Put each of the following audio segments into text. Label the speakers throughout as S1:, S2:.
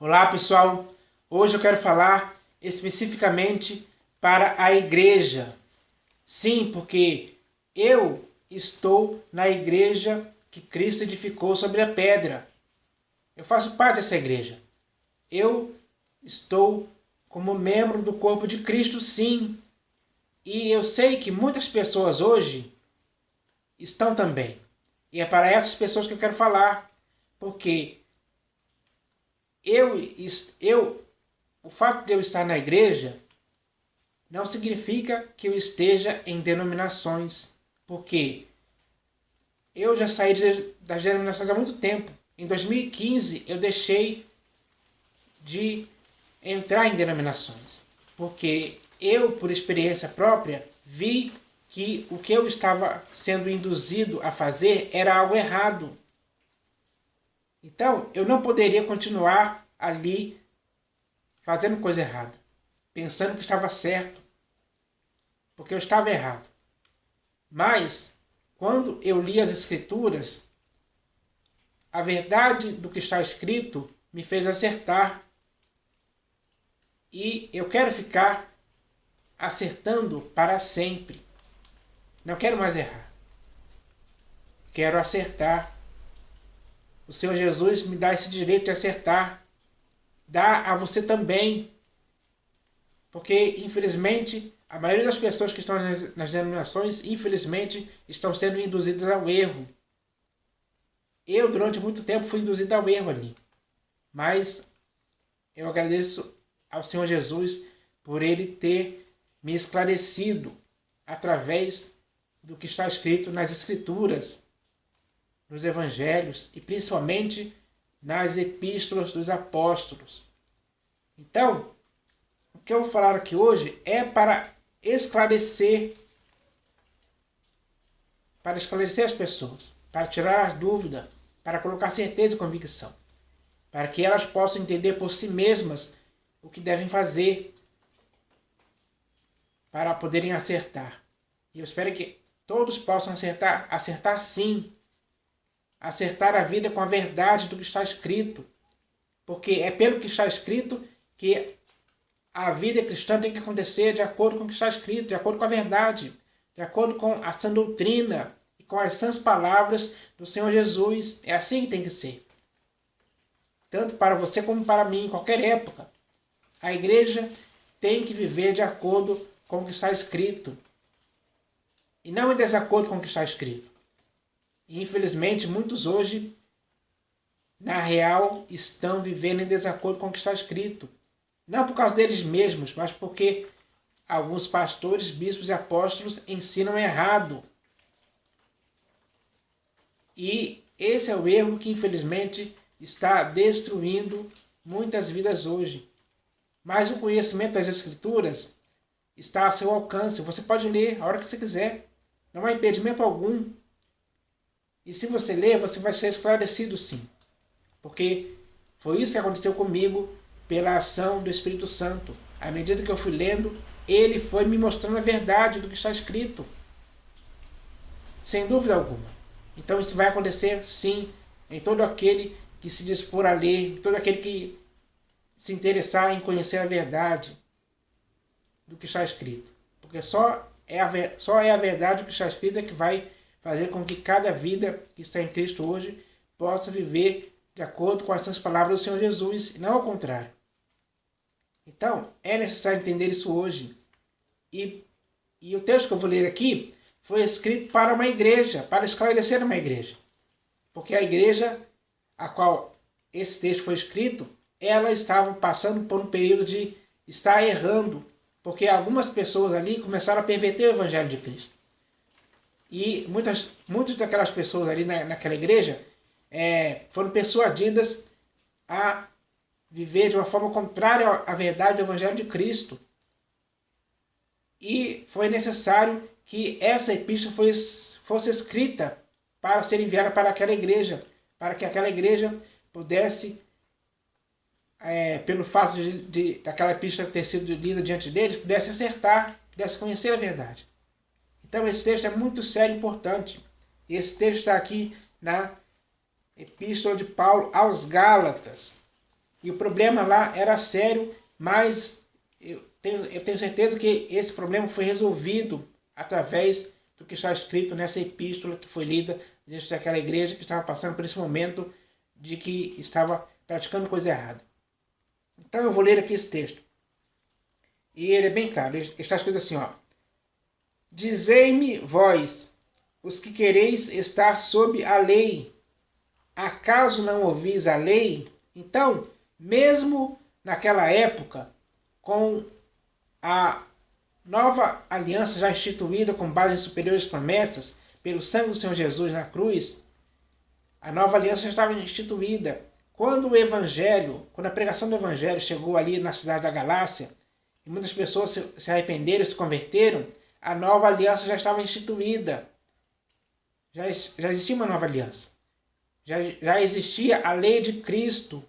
S1: Olá pessoal, hoje eu quero falar especificamente para a igreja. Sim, porque eu estou na igreja que Cristo edificou sobre a pedra. Eu faço parte dessa igreja. Eu estou como membro do corpo de Cristo, sim. E eu sei que muitas pessoas hoje estão também. E é para essas pessoas que eu quero falar, porque eu, o fato de eu estar na igreja não significa que eu esteja em denominações, porque eu já saí das denominações há muito tempo. Em 2015 eu deixei de entrar em denominações, porque eu, por experiência própria, vi que o que eu estava sendo induzido a fazer era algo errado. Então, eu não poderia continuar ali fazendo coisa errada, pensando que estava certo, porque eu estava errado. Mas, quando eu li as Escrituras, a verdade do que está escrito me fez acertar. E eu quero ficar acertando para sempre. Não quero mais errar. Quero acertar. O Senhor Jesus me dá esse direito de acertar. Dá a você também. Porque, infelizmente, a maioria das pessoas que estão nas denominações, infelizmente, estão sendo induzidas ao erro. Eu, durante muito tempo, fui induzido ao erro ali. Mas eu agradeço ao Senhor Jesus por Ele ter me esclarecido através do que está escrito nas Escrituras, nos Evangelhos e principalmente nas Epístolas dos Apóstolos. Então, o que eu vou falar aqui hoje é para esclarecer as pessoas, para tirar as dúvidas, para colocar certeza e convicção, para que elas possam entender por si mesmas o que devem fazer para poderem acertar. E eu espero que todos possam acertar sim, acertar a vida com a verdade do que está escrito, porque é pelo que está escrito que a vida cristã tem que acontecer de acordo com o que está escrito, de acordo com a verdade, de acordo com a sã doutrina e com as sãs palavras do Senhor Jesus. É assim que tem que ser. Tanto para você como para mim, em qualquer época. A igreja tem que viver de acordo com o que está escrito. E não em desacordo com o que está escrito. E, infelizmente, muitos hoje, na real, estão vivendo em desacordo com o que está escrito. Não por causa deles mesmos, mas porque alguns pastores, bispos e apóstolos ensinam errado. E esse é o erro que, infelizmente, está destruindo muitas vidas hoje. Mas o conhecimento das Escrituras está a seu alcance. Você pode ler a hora que você quiser. Não há impedimento algum. E se você ler, você vai ser esclarecido sim. Porque foi isso que aconteceu comigo pela ação do Espírito Santo. À medida que eu fui lendo, ele foi me mostrando a verdade do que está escrito. Sem dúvida alguma. Então isso vai acontecer sim em todo aquele que se dispor a ler, em todo aquele que se interessar em conhecer a verdade do que está escrito. Porque só é a verdade do que está escrito é que vai fazer com que cada vida que está em Cristo hoje possa viver de acordo com essas palavras do Senhor Jesus, e não ao contrário. Então, é necessário entender isso hoje. E o texto que eu vou ler aqui foi escrito para uma igreja, para esclarecer uma igreja. Porque a igreja a qual esse texto foi escrito, ela estava passando por um período de estar errando, porque algumas pessoas ali começaram a perverter o Evangelho de Cristo. E muitas daquelas pessoas ali naquela igreja foram persuadidas a viver de uma forma contrária à verdade do Evangelho de Cristo. E foi necessário que essa epístola fosse escrita para ser enviada para aquela igreja, para que aquela igreja pudesse, pelo fato de aquela epístola ter sido lida diante deles, pudesse acertar, pudesse conhecer a verdade. Então esse texto é muito sério e importante. Esse texto está aqui na Epístola de Paulo aos Gálatas. E o problema lá era sério, mas eu tenho certeza que esse problema foi resolvido através do que está escrito nessa epístola que foi lida diante daquela igreja que estava passando por esse momento de que estava praticando coisa errada. Então eu vou ler aqui esse texto. E ele é bem claro, ele está escrito assim, ó. Dizei-me vós, os que quereis estar sob a lei, acaso não ouvis a lei? Então, mesmo naquela época, com a nova aliança já instituída com base em superiores promessas, pelo sangue do Senhor Jesus na cruz, a nova aliança já estava instituída. Quando o evangelho, quando a pregação do evangelho chegou ali na cidade da Galácia, e muitas pessoas se arrependeram e se converteram, a nova aliança já estava instituída. Já existia uma nova aliança. Já existia a lei de Cristo.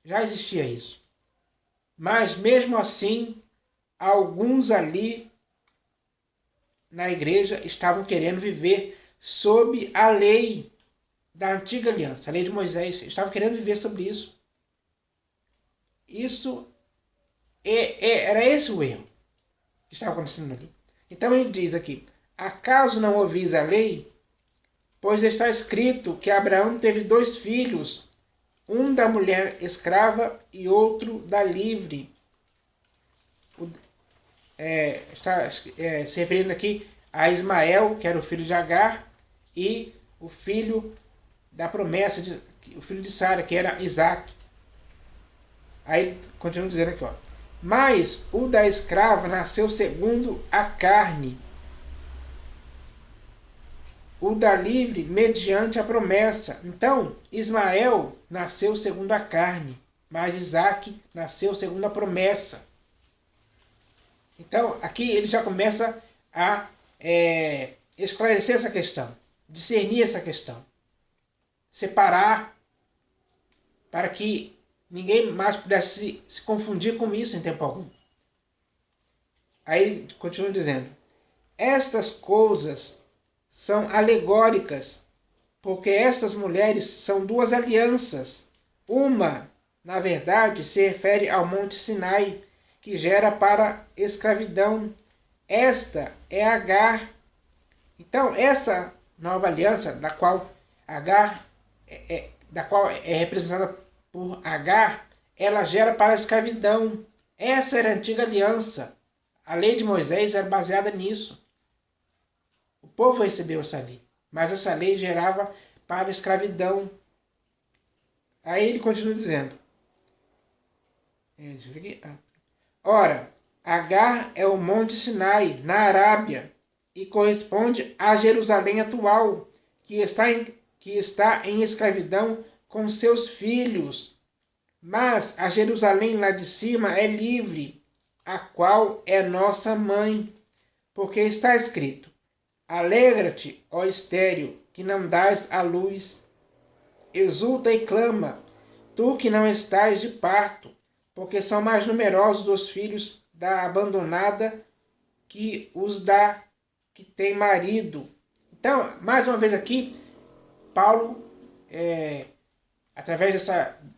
S1: Já existia isso. Mas mesmo assim, alguns ali na igreja estavam querendo viver sob a lei da antiga aliança, a lei de Moisés. Estavam querendo viver sobre isso. Era esse o erro que estava acontecendo ali. Então ele diz aqui, acaso não ouvis a lei? Pois está escrito que Abraão teve 2 filhos, um da mulher escrava e outro da livre. Está se referindo aqui a Ismael, que era o filho de Agar, e o filho da promessa, o filho de Sara, que era Isaac. Aí ele continua dizendo aqui, ó. Mas o da escrava nasceu segundo a carne, o da livre mediante a promessa. Então, Ismael nasceu segundo a carne, mas Isaac nasceu segundo a promessa. Então, aqui ele já começa a esclarecer essa questão, discernir essa questão, separar, para que ninguém mais pudesse se confundir com isso em tempo algum. Aí ele continua dizendo, estas coisas são alegóricas, porque estas mulheres são 2 alianças. Uma, na verdade, se refere ao Monte Sinai, que gera para escravidão. Esta é Agar. Então, essa nova aliança, da qual Agar é representada por Agar, ela gera para a escravidão. Essa era a antiga aliança. A lei de Moisés era baseada nisso. O povo recebeu essa lei, mas essa lei gerava para a escravidão. Aí ele continua dizendo, ora, Agar é o Monte Sinai, na Arábia, e corresponde a Jerusalém atual, que está em escravidão com seus filhos. Mas a Jerusalém lá de cima é livre, a qual é nossa mãe, porque está escrito, alegra-te, ó estéril, que não dás à luz, exulta e clama, tu que não estás de parto, porque são mais numerosos os filhos da abandonada que os da que tem marido. Então, mais uma vez aqui, Paulo, através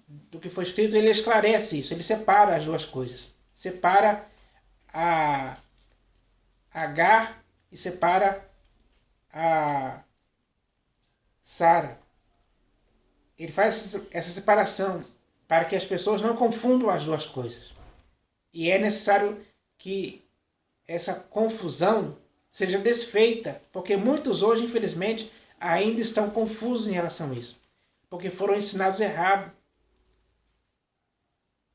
S1: do que foi escrito, ele esclarece isso, ele separa as duas coisas. Separa a Agar e separa a Sara. Ele faz essa separação para que as pessoas não confundam as duas coisas. E é necessário que essa confusão seja desfeita, porque muitos hoje, infelizmente, ainda estão confusos em relação a isso, porque foram ensinados errado.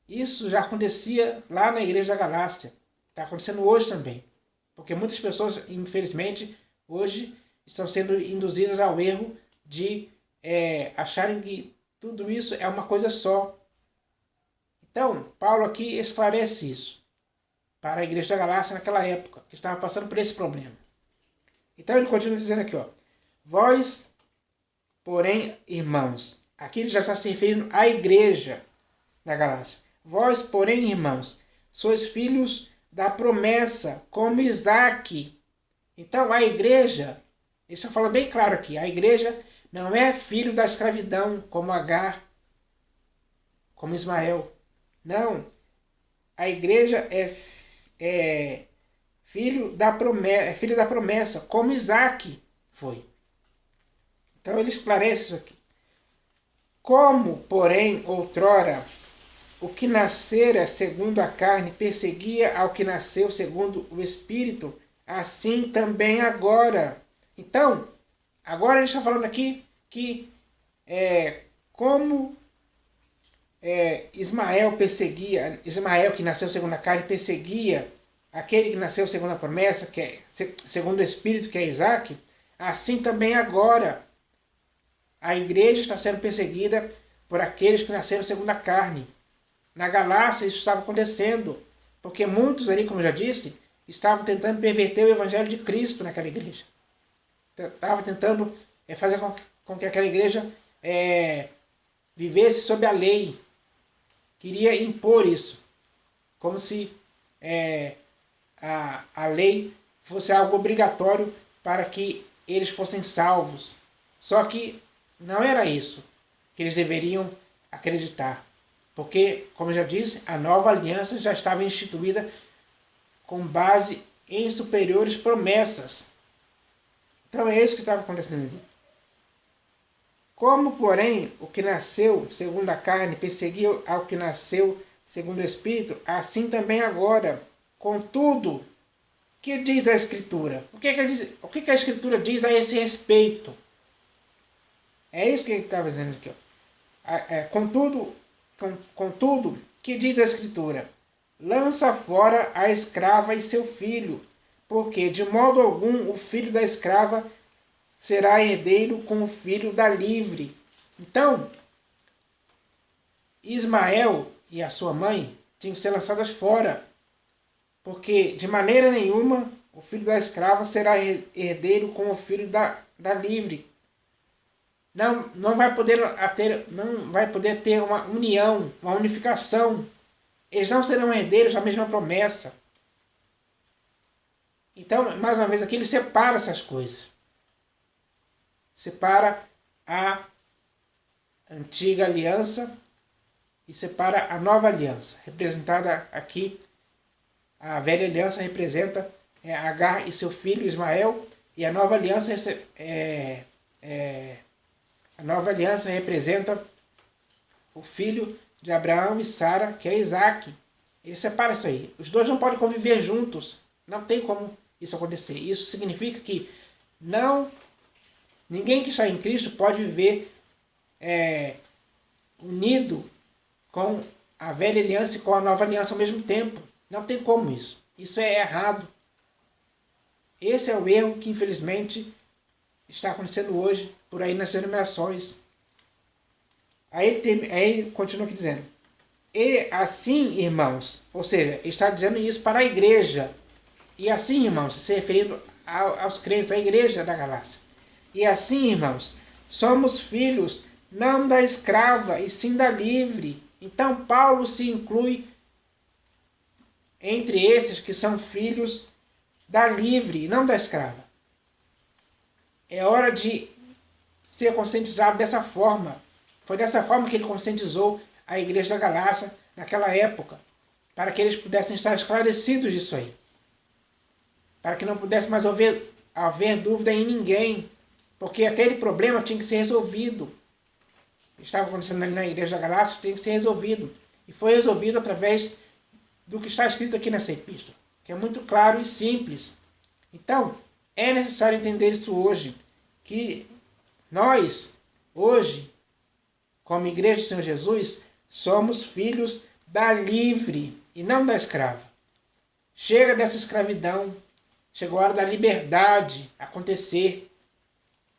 S1: Isso já acontecia lá na igreja da Galácia, está acontecendo hoje também, porque muitas pessoas, infelizmente, hoje estão sendo induzidas ao erro de acharem que tudo isso é uma coisa só. Então, Paulo aqui esclarece isso para a igreja da Galácia naquela época, que estava passando por esse problema. Então ele continua dizendo aqui, ó, vós, porém, irmãos, aqui ele já está se referindo à igreja da Galácia. Vós, porém, irmãos, sois filhos da promessa, como Isaac. Então a igreja, ele está falando bem claro aqui, a igreja não é filho da escravidão, como Agar. como Ismael. Não, a igreja é filho da promessa, como Isaac foi. Então ele esclarece isso aqui. Como, porém, outrora, o que nascera segundo a carne perseguia ao que nasceu segundo o Espírito, assim também agora. Então, agora ele está falando aqui que como Ismael que nasceu segundo a carne, perseguia aquele que nasceu segundo a promessa, que é segundo o Espírito, que é Isaac, assim também agora a igreja está sendo perseguida por aqueles que nasceram segundo a carne. Na Galácia isso estava acontecendo, porque muitos ali, como eu já disse, estavam tentando perverter o evangelho de Cristo naquela igreja. Estavam tentando fazer com que aquela igreja vivesse sob a lei. Queria impor isso, como se a lei fosse algo obrigatório para que eles fossem salvos. Só que não era isso que eles deveriam acreditar. Porque, como eu já disse, a nova aliança já estava instituída com base em superiores promessas. Então é isso que estava acontecendo ali. Como, porém, o que nasceu segundo a carne perseguia ao que nasceu segundo o Espírito, assim também agora. Contudo, o que diz a Escritura? O que a Escritura diz a esse respeito? É isso que ele estava dizendo aqui. Contudo, que diz a Escritura? Lança fora a escrava e seu filho, porque de modo algum o filho da escrava será herdeiro com o filho da livre. Então, Ismael e a sua mãe tinham que ser lançadas fora, porque de maneira nenhuma o filho da escrava será herdeiro com o filho da livre. Não vai poder ter uma união, uma unificação. Eles não serão herdeiros da mesma promessa. Então, mais uma vez aqui, ele separa essas coisas. Separa a antiga aliança e separa a nova aliança. Representada aqui, a velha aliança representa Agar e seu filho Ismael, e a nova aliança representa o filho de Abraão e Sara, que é Isaac. Ele separa isso aí. Os dois não podem conviver juntos. Não tem como isso acontecer. Isso significa que ninguém que está em Cristo pode viver unido com a velha aliança e com a nova aliança ao mesmo tempo. Não tem como isso. Isso é errado. Esse é o erro que, infelizmente, está acontecendo hoje por aí nas denominações. Aí ele continua aqui dizendo: e assim, irmãos, ou seja, ele está dizendo isso para a igreja. E assim, irmãos, se referindo aos crentes, à igreja da Galácia. E assim, irmãos, somos filhos não da escrava e sim da livre. Então Paulo se inclui entre esses que são filhos da livre e não da escrava. É hora de ser conscientizado dessa forma. Foi dessa forma que ele conscientizou a igreja da Galácia naquela época, para que eles pudessem estar esclarecidos disso aí. Para que não pudesse mais haver dúvida em ninguém, porque aquele problema tinha que ser resolvido. O que estava acontecendo ali na igreja da Galácia tinha que ser resolvido. E foi resolvido através do que está escrito aqui nessa epístola, que é muito claro e simples. Então, é necessário entender isso hoje, que nós, hoje, como igreja do Senhor Jesus, somos filhos da livre e não da escrava. Chega dessa escravidão, chegou a hora da liberdade acontecer.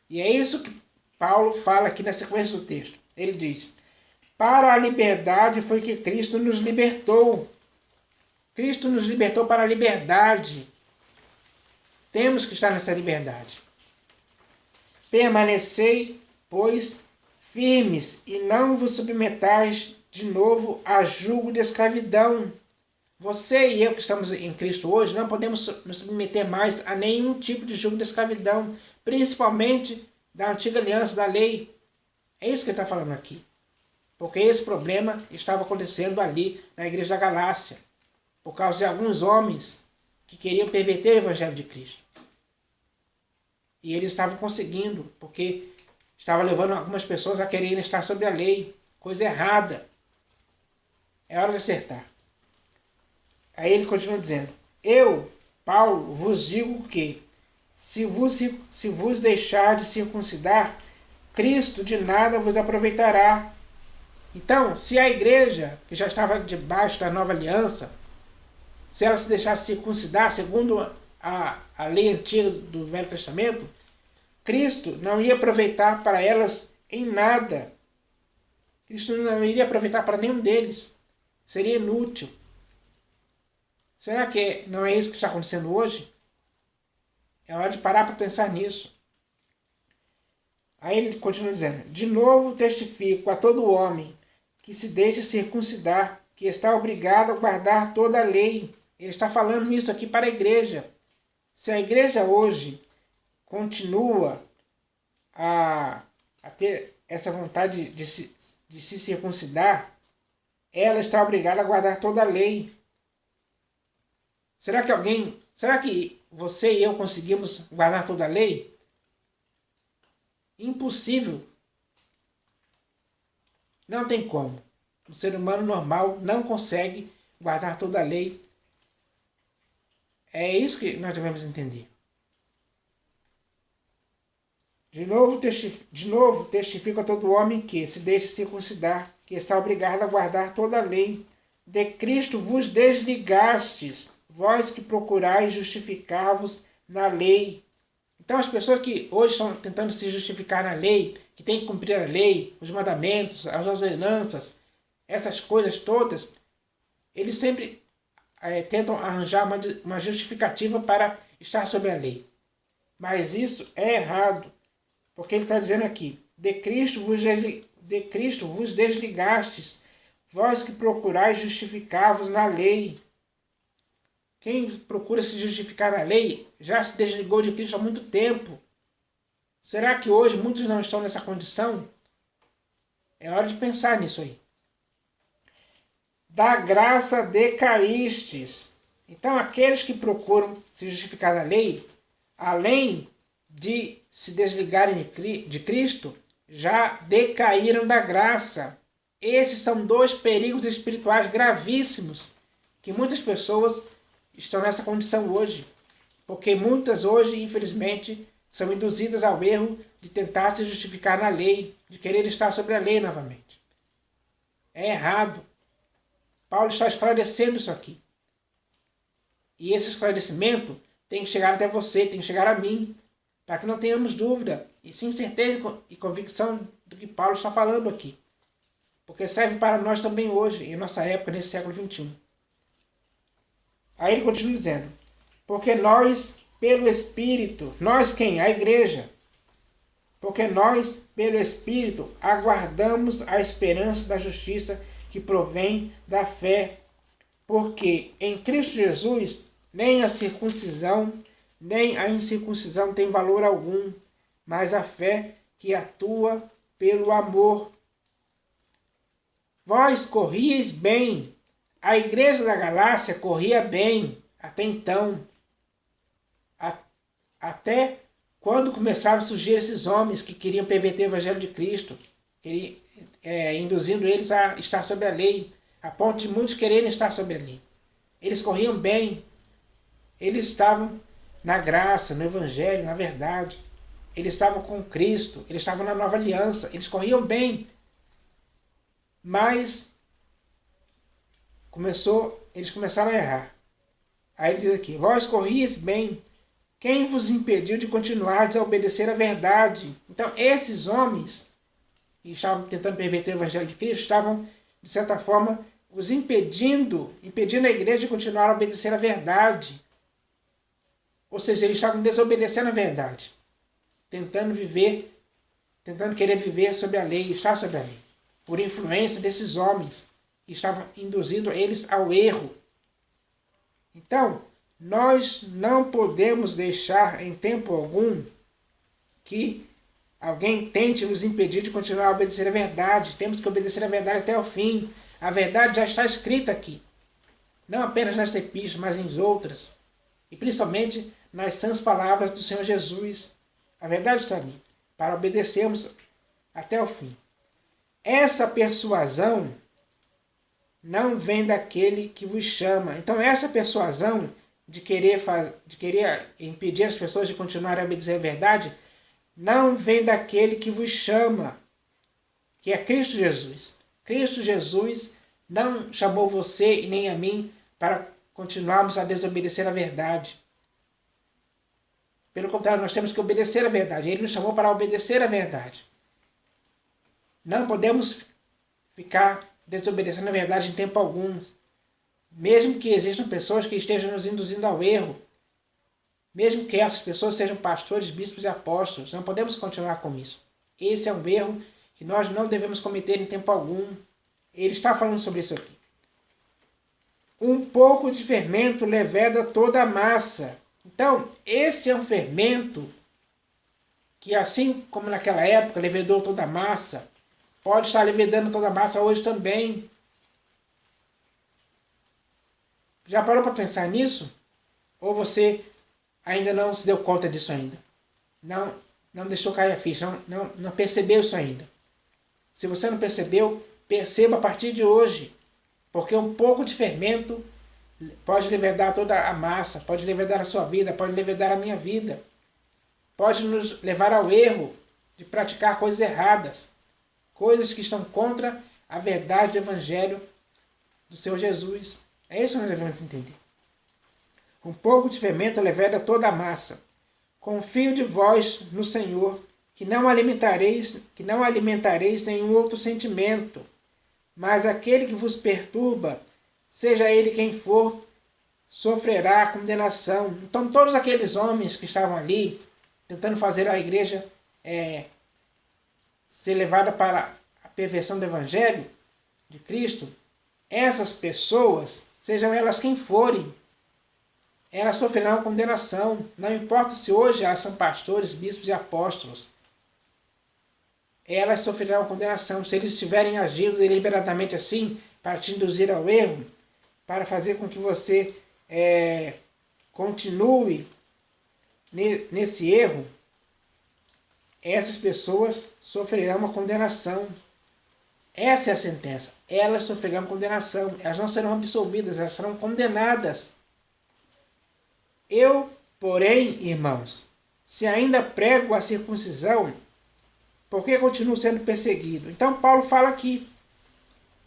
S1: E é isso que Paulo fala aqui na sequência do texto. Ele diz: para a liberdade foi que Cristo nos libertou. Cristo nos libertou para a liberdade. Temos que estar nessa liberdade. Permanecei, pois, firmes, e não vos submetais de novo a julgo de escravidão. Você e eu que estamos em Cristo hoje não podemos nos submeter mais a nenhum tipo de julgo de escravidão, principalmente da antiga aliança, da lei. É isso que ele está falando aqui. Porque esse problema estava acontecendo ali na igreja da Galácia, por causa de alguns homens que queriam perverter o evangelho de Cristo. E eles estavam conseguindo, porque estava levando algumas pessoas a quererem estar sobre a lei, coisa errada. É hora de acertar. Aí ele continua dizendo: eu, Paulo, vos digo que, se vos deixar de circuncidar, Cristo de nada vos aproveitará. Então, se a igreja, que já estava debaixo da nova aliança, se ela se deixasse circuncidar, segundo a lei antiga do Velho Testamento, Cristo não ia aproveitar para elas em nada. Cristo não iria aproveitar para nenhum deles. Seria inútil. Será que não é isso que está acontecendo hoje? É hora de parar para pensar nisso. Aí ele continua dizendo: de novo testifico a todo homem que se deixe circuncidar, que está obrigado a guardar toda a lei. Ele está falando isso aqui para a igreja. Se a igreja hoje continua a ter essa vontade de se circuncidar, ela está obrigada a guardar toda a lei. Será que você e eu conseguimos guardar toda a lei? Impossível. Não tem como. O ser humano normal não consegue guardar toda a lei. É isso que nós devemos entender. De novo testifico a todo homem que se deixe circuncidar, que está obrigado a guardar toda a lei. De Cristo vos desligastes, vós que procurais justificar-vos na lei. Então as pessoas que hoje estão tentando se justificar na lei, que têm que cumprir a lei, os mandamentos, as ordenanças, essas coisas todas, eles sempre tentam arranjar uma justificativa para estar sob a lei. Mas isso é errado, porque ele está dizendo aqui: de Cristo vos desligastes, vós que procurais justificar-vos na lei. Quem procura se justificar na lei já se desligou de Cristo há muito tempo. Será que hoje muitos não estão nessa condição? É hora de pensar nisso aí. Da graça decaístes. Então aqueles que procuram se justificar na lei, além de se desligarem de Cristo, já decaíram da graça. Esses são dois perigos espirituais gravíssimos que muitas pessoas estão nessa condição hoje. Porque muitas hoje, infelizmente, são induzidas ao erro de tentar se justificar na lei, de querer estar sobre a lei novamente. É errado. Paulo está esclarecendo isso aqui. E esse esclarecimento tem que chegar até você, tem que chegar a mim, para que não tenhamos dúvida, e sim certeza e convicção do que Paulo está falando aqui. Porque serve para nós também hoje, em nossa época, nesse século XXI. Aí ele continua dizendo: porque nós, pelo Espírito, nós quem? A igreja. Porque nós, pelo Espírito, aguardamos a esperança da justiça que provém da fé. Porque em Cristo Jesus, nem a circuncisão, nem a incircuncisão tem valor algum, mas a fé que atua pelo amor. Vós corríeis bem. A igreja da Galácia corria bem até então. Até quando começaram a surgir esses homens que queriam perverter o evangelho de Cristo, induzindo eles a estar sob a lei, a ponto de muitos quererem estar sob a lei. Eles corriam bem. Eles estavam na graça, no evangelho, na verdade. Eles estavam com Cristo, eles estavam na nova aliança, eles corriam bem. Mas eles começaram a errar. Aí ele diz aqui: vós corrieis bem, quem vos impediu de continuar a obedecer à verdade? Então esses homens que estavam tentando perverter o evangelho de Cristo estavam, de certa forma, os impedindo a igreja de continuar a obedecer à verdade. Ou seja, eles estavam desobedecendo a verdade, tentando querer viver sob a lei, estar sob a lei, por influência desses homens que estavam induzindo eles ao erro. Então, nós não podemos deixar em tempo algum que alguém tente nos impedir de continuar a obedecer a verdade. Temos que obedecer a verdade até o fim. A verdade já está escrita aqui. Não apenas nessa epístola, mas em outras. E principalmente nas sãs palavras do Senhor Jesus. A verdade está ali, para obedecermos até o fim. Essa persuasão não vem daquele que vos chama. Então essa persuasão de querer impedir as pessoas de continuarem a obedecer a verdade, não vem daquele que vos chama, que é Cristo Jesus. Cristo Jesus não chamou você e nem a mim para continuarmos a desobedecer a verdade. Pelo contrário, nós temos que obedecer a verdade. Ele nos chamou para obedecer a verdade. Não podemos ficar desobedecendo a verdade em tempo algum. Mesmo que existam pessoas que estejam nos induzindo ao erro. Mesmo que essas pessoas sejam pastores, bispos e apóstolos. Não podemos continuar com isso. Esse é um erro que nós não devemos cometer em tempo algum. Ele está falando sobre isso aqui. Um pouco de fermento leveda toda a massa. Então, esse é um fermento que, assim como naquela época levedou toda a massa, pode estar levedando toda a massa hoje também. Já parou para pensar nisso? Ou você ainda não se deu conta disso ainda? Não deixou cair a ficha, não percebeu isso ainda. Se você não percebeu, perceba a partir de hoje. Porque um pouco de fermento pode levedar toda a massa, pode levedar a sua vida, pode levedar a minha vida. Pode nos levar ao erro de praticar coisas erradas. Coisas que estão contra a verdade do Evangelho do Senhor Jesus. É isso que nós devemos entender. Um pouco de fermento leveda toda a massa. Confio de vós no Senhor, que não alimentareis nenhum outro sentimento. Mas aquele que vos perturba, seja ele quem for, sofrerá condenação. Então todos aqueles homens que estavam ali, tentando fazer a igreja ser levada para a perversão do Evangelho de Cristo, essas pessoas, sejam elas quem forem, elas sofrerão condenação. Não importa se hoje elas são pastores, bispos e apóstolos. Elas sofrerão condenação. Se eles estiverem agindo deliberadamente assim, para te induzir ao erro, para fazer com que você continue nesse erro, essas pessoas sofrerão uma condenação. Essa é a sentença. Elas sofrerão condenação. Elas não serão absolvidas, elas serão condenadas. Eu, porém, irmãos, se ainda prego a circuncisão, por que continuo sendo perseguido? Então Paulo fala que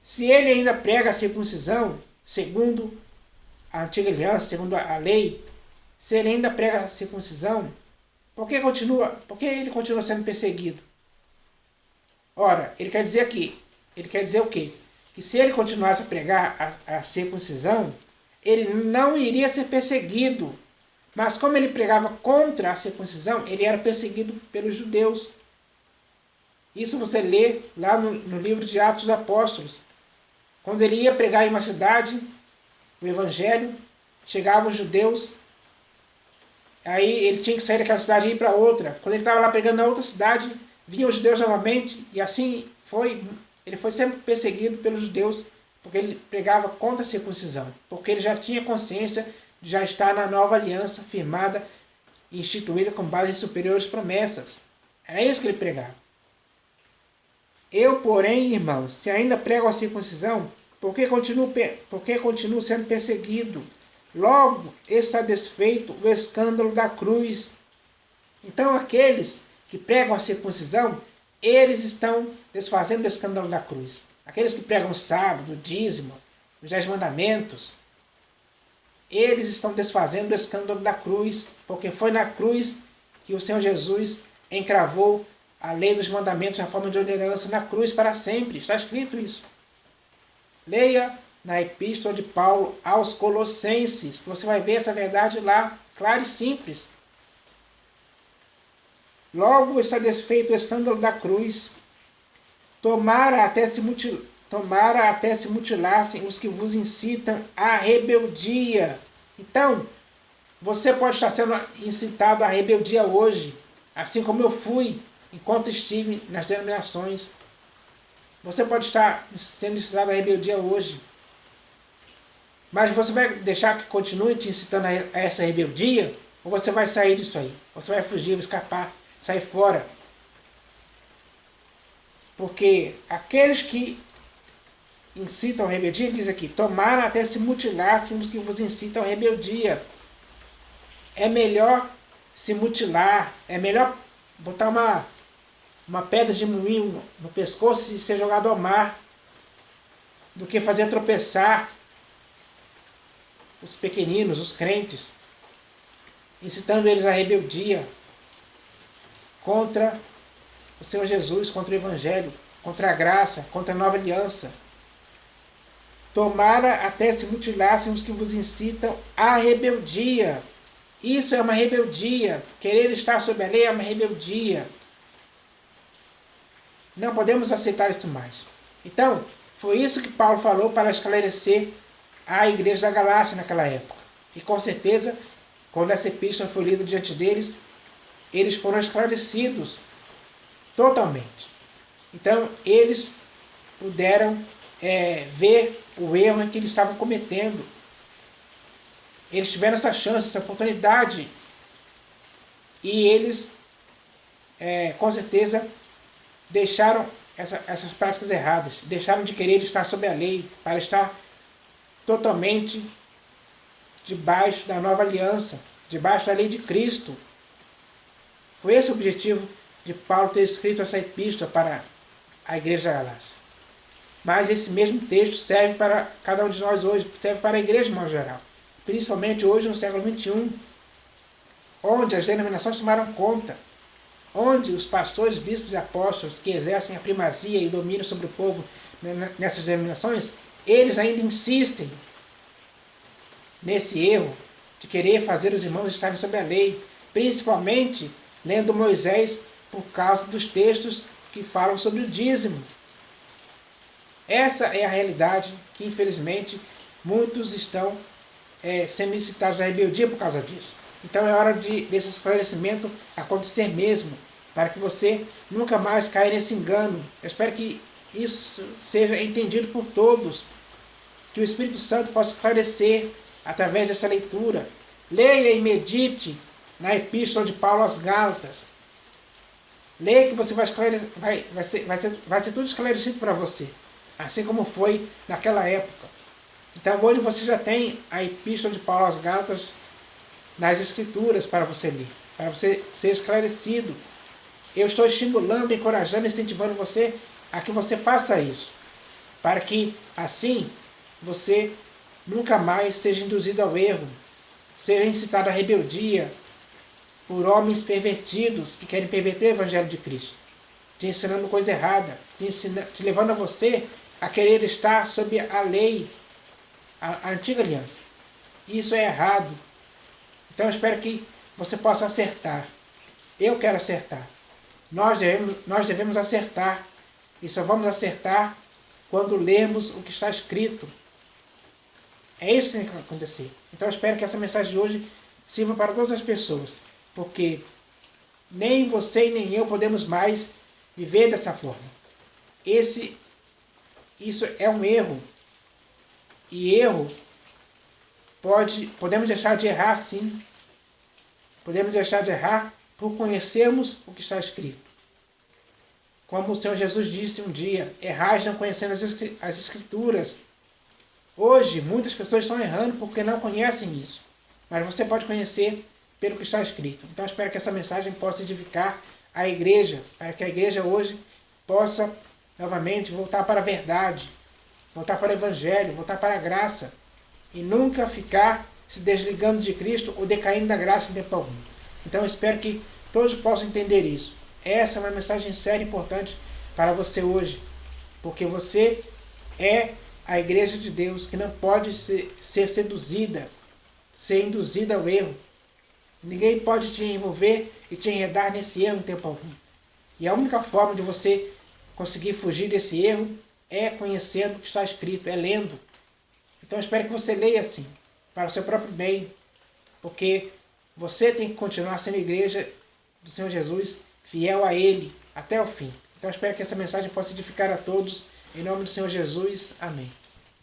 S1: se ele ainda prega a circuncisão, segundo a antiga aliança, segundo a lei, se ele ainda prega a circuncisão, por que ele continua sendo perseguido? Ora, ele quer dizer o quê? Que se ele continuasse a pregar a circuncisão, ele não iria ser perseguido. Mas como ele pregava contra a circuncisão, ele era perseguido pelos judeus. Isso você lê lá no livro de Atos dos Apóstolos. Quando ele ia pregar em uma cidade, o Evangelho, chegavam os judeus, aí ele tinha que sair daquela cidade e ir para outra. Quando ele estava lá pregando na outra cidade, vinham os judeus novamente, e assim foi. Ele foi sempre perseguido pelos judeus, porque ele pregava contra a circuncisão, porque ele já tinha consciência de já estar na nova aliança firmada e instituída com base em superiores promessas. Era isso que ele pregava. Eu, porém, irmãos, se ainda prego a circuncisão, por que continuo sendo perseguido? Logo está desfeito o escândalo da cruz. Então aqueles que pregam a circuncisão, eles estão desfazendo o escândalo da cruz. Aqueles que pregam o sábado, o dízimo, os 10 mandamentos, eles estão desfazendo o escândalo da cruz, porque foi na cruz que o Senhor Jesus encravou a lei dos mandamentos na forma de ordenança na cruz para sempre. Está escrito isso. Leia na epístola de Paulo aos Colossenses, que você vai ver essa verdade lá, clara e simples. Logo está desfeito o escândalo da cruz. Tomara até se mutilassem os que vos incitam à rebeldia. Então, você pode estar sendo incitado à rebeldia hoje, assim como eu fui. enquanto estive nas denominações. Você pode estar sendo incitado à rebeldia hoje. Mas você vai deixar que continue te incitando a essa rebeldia? Ou você vai sair disso aí? Você vai fugir, vai escapar, sair fora? Porque aqueles que incitam a rebeldia, diz aqui, tomaram até se mutilassem os que vos incitam a rebeldia. É melhor se mutilar, é melhor botar uma pedra de moinho no pescoço e ser jogado ao mar, do que fazer tropeçar os pequeninos, os crentes, incitando eles à rebeldia contra o Senhor Jesus, contra o Evangelho, contra a graça, contra a nova aliança. Tomara até se mutilassem os que vos incitam à rebeldia. Isso é uma rebeldia. Querer estar sob a lei é uma rebeldia. Não podemos aceitar isso mais. Então, foi isso que Paulo falou para esclarecer a igreja da Galácia naquela época. E com certeza, quando essa epístola foi lida diante deles, eles foram esclarecidos totalmente. Então, eles puderam ver o erro que eles estavam cometendo. Eles tiveram essa chance, essa oportunidade. E eles, com certeza, deixaram essas práticas erradas. Deixaram de querer estar sob a lei para estar totalmente debaixo da nova aliança, debaixo da lei de Cristo. Foi esse o objetivo de Paulo ter escrito essa epístola para a igreja da Galácia. Mas esse mesmo texto serve para cada um de nós hoje, serve para a igreja de modo geral. Principalmente hoje no século XXI, onde as denominações tomaram conta, onde os pastores, bispos e apóstolos que exercem a primazia e o domínio sobre o povo nessas denominações, eles ainda insistem nesse erro de querer fazer os irmãos estarem sob a lei, principalmente lendo Moisés por causa dos textos que falam sobre o dízimo. Essa é a realidade que, infelizmente, muitos estão sendo incitados à rebeldia por causa disso. Então é hora desse esclarecimento acontecer mesmo, para que você nunca mais caia nesse engano. Eu espero que isso seja entendido por todos, que o Espírito Santo possa esclarecer através dessa leitura. Leia e medite na epístola de Paulo aos Gálatas. Leia que você vai ser tudo esclarecido para você, assim como foi naquela época. Então hoje você já tem a epístola de Paulo aos Gálatas nas Escrituras para você ler, para você ser esclarecido. Eu estou estimulando, encorajando, incentivando você a que você faça isso, para que assim você nunca mais seja induzido ao erro, seja incitado à rebeldia por homens pervertidos que querem perverter o Evangelho de Cristo, te ensinando coisa errada, te levando a você a querer estar sob a lei, a antiga aliança. Isso é errado. Então eu espero que você possa acertar. Eu quero acertar. Nós devemos acertar. E só vamos acertar quando lermos o que está escrito. É isso que tem que acontecer. Então eu espero que essa mensagem de hoje sirva para todas as pessoas. Porque nem você e nem eu podemos mais viver dessa forma. Isso é um erro. E erro, podemos deixar de errar sim. Podemos deixar de errar por conhecermos o que está escrito. Como o Senhor Jesus disse um dia, errais não conhecendo as Escrituras. Hoje, muitas pessoas estão errando porque não conhecem isso. Mas você pode conhecer pelo que está escrito. Então, espero que essa mensagem possa edificar a igreja, para que a igreja hoje possa, novamente, voltar para a verdade, voltar para o Evangelho, voltar para a graça, e nunca ficar se desligando de Cristo ou decaindo da graça em tempo algum. Então, eu espero que todos possam entender isso. Essa é uma mensagem séria e importante para você hoje, porque você é a igreja de Deus que não pode ser seduzida, ser induzida ao erro. Ninguém pode te envolver e te enredar nesse erro em tempo algum. E a única forma de você conseguir fugir desse erro é conhecendo o que está escrito, é lendo. Então eu espero que você leia assim, para o seu próprio bem, porque você tem que continuar sendo igreja do Senhor Jesus, fiel a Ele, até o fim. Então eu espero que essa mensagem possa edificar a todos. Em nome do Senhor Jesus. Amém.